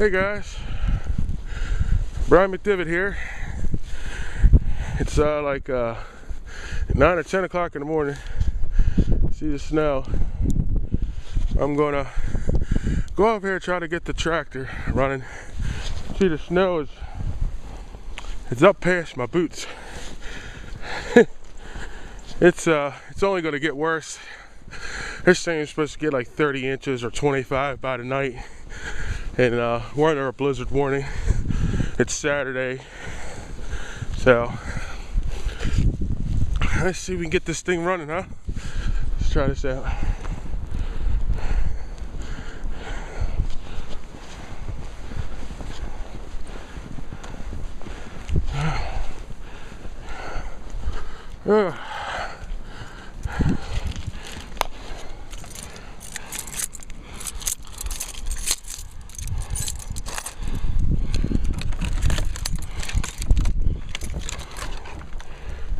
Hey guys, Brian McDivitt here. It's like 9 or 10 o'clock in the morning. See the snow. I'm gonna go up here and try to get the tractor running. See, the snow it's up past my boots. It's only gonna get worse. This thing is supposed to get like 30 inches or 25 by tonight. And we're under a blizzard warning. It's Saturday, so let's see if we can get this thing running, huh? Let's try this out.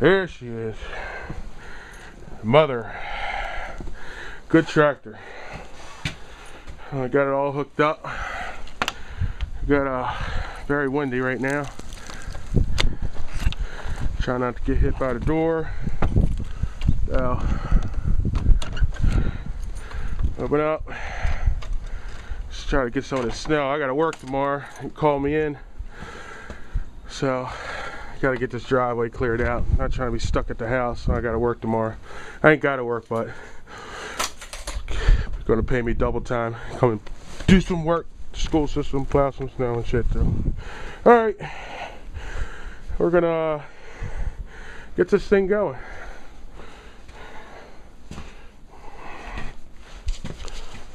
There she is. Mother. Good tractor. I got it all hooked up. Got very windy right now. Try not to get hit by the door. So, open up. Just try to get some of this snow. I gotta work tomorrow. You call me in. So gotta get this driveway cleared out. I'm not trying to be stuck at the house, so I gotta work tomorrow. I ain't gotta work, but they're gonna pay me double time. Come and do some work, school system, plow some snow and shit through. Alright, we're gonna get this thing going.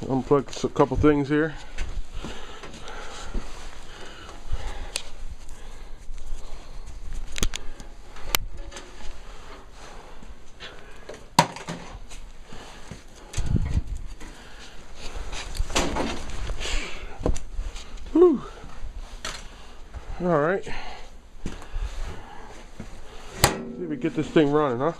Unplug a couple things here. Whew. All right. See if we get this thing running, huh?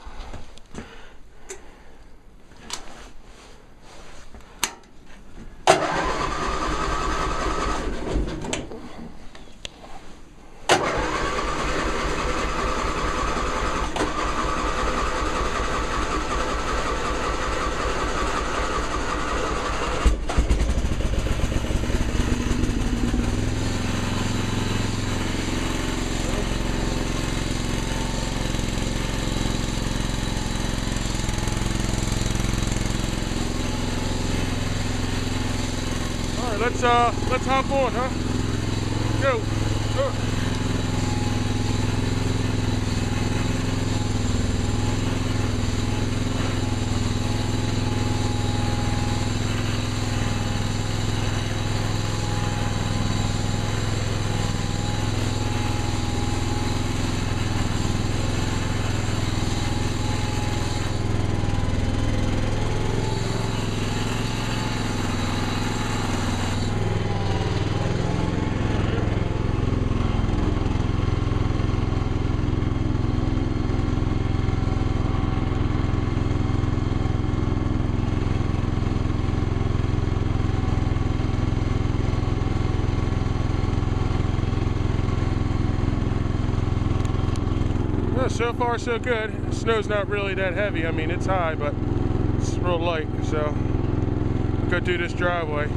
Let's hop on, huh? Go. So far so good. The snow's not really that heavy. I mean, it's high, but it's real light, so go do this driveway.